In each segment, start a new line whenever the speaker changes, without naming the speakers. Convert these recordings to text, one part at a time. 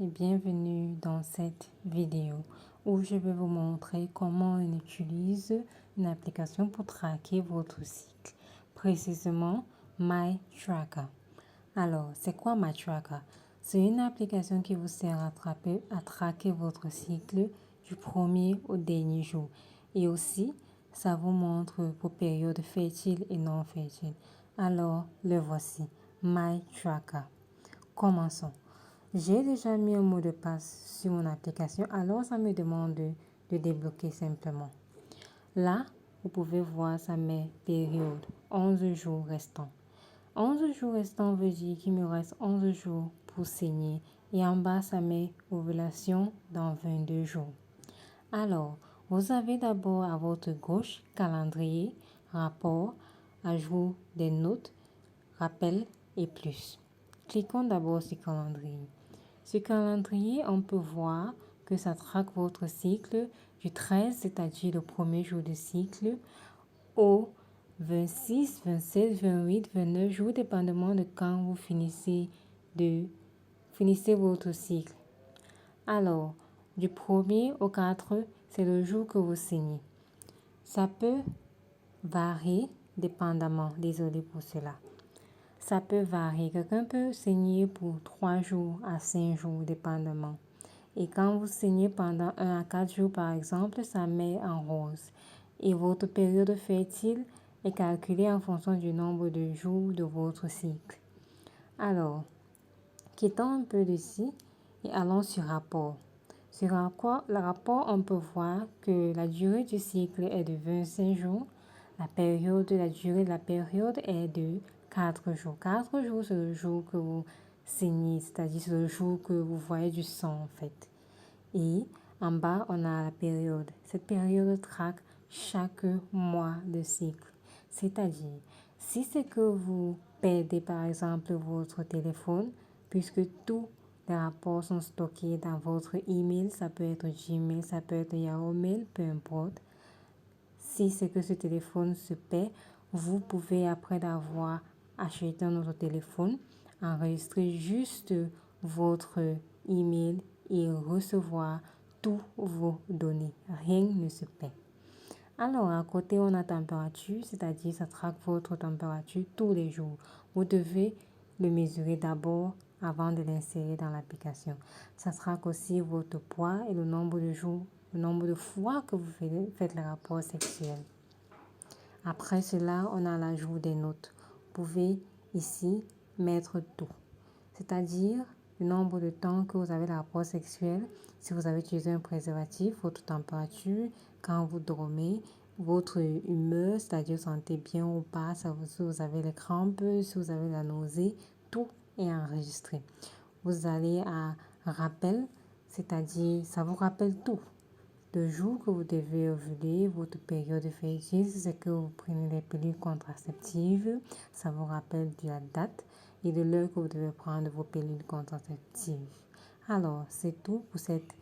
et bienvenue dans cette vidéo où je vais vous montrer comment on utilise une application pour traquer votre cycle, précisément MyTracker. Alors, c'est quoi MyTracker? C'est une application qui vous sert à traquer votre cycle du premier au dernier jour. Et aussi, ça vous montre vos périodes fertiles et non fertiles. Alors, le voici, MyTracker. Commençons. J'ai déjà mis un mot de passe sur mon application, alors ça me demande de débloquer simplement. Là, vous pouvez voir ça met période, 11 jours restants. 11 jours restants veut dire qu'il me reste 11 jours pour saigner. Et en bas, ça met ovulation dans 22 jours. Alors, vous avez d'abord à votre gauche calendrier, rapport, ajout des notes, rappel et plus. Cliquons d'abord sur calendrier. Sur calendrier, on peut voir que ça traque votre cycle du 13, c'est-à-dire le premier jour du cycle, au 26, 27, 28, 29 jours, dépendamment de quand vous finissez votre cycle. Alors, du 1er au 4, c'est le jour que vous saignez. Ça peut varier dépendamment, désolé pour cela. Ça peut varier. Quelqu'un peut saigner pour 3 jours à 5 jours, dépendamment. Et quand vous saignez pendant 1 à 4 jours, par exemple, ça met en rose. Et votre période fertile est calculée en fonction du nombre de jours de votre cycle. Alors, quittons un peu d'ici et allons sur rapport. Sur le rapport, on peut voir que la durée du cycle est de 25 jours. La durée de la période est de 4 jours. 4 jours, c'est le jour que vous saignez, c'est-à-dire c'est le jour que vous voyez du sang en fait. Et en bas, on a la période. Cette période traque chaque mois de cycle. C'est-à-dire, si c'est que vous perdez par exemple votre téléphone, puisque tous les rapports sont stockés dans votre email, ça peut être Gmail, ça peut être Yahoo Mail, peu importe. Si c'est que ce téléphone se perd, vous pouvez, après d'avoir acheté un autre téléphone, enregistrer juste votre email et recevoir tous vos données. Rien ne se perd. Alors, à côté, on a température, c'est-à-dire ça traque votre température tous les jours. Vous devez le mesurer d'abord avant de l'insérer dans l'application. Ça traque aussi votre poids et le nombre de jours, le nombre de fois que vous faites le rapport sexuel. Après cela, on a l'ajout des notes. Vous pouvez ici mettre tout, c'est-à-dire le nombre de temps que vous avez le rapport sexuel, si vous avez utilisé un préservatif, votre température, quand vous dormez, votre humeur, c'est-à-dire vous sentez bien ou pas, si vous avez les crampes, si vous avez la nausée, tout est enregistré. Vous allez à rappel, c'est-à-dire ça vous rappelle tout. Le jour que vous devez ovuler, votre période fertile, c'est que vous prenez les pilules contraceptives, ça vous rappelle de la date et de l'heure que vous devez prendre vos pilules contraceptives. Alors, c'est tout pour cette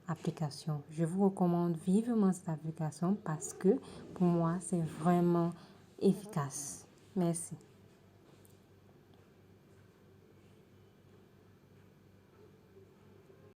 application. Je vous recommande vivement cette application parce que pour moi, c'est vraiment efficace. Merci.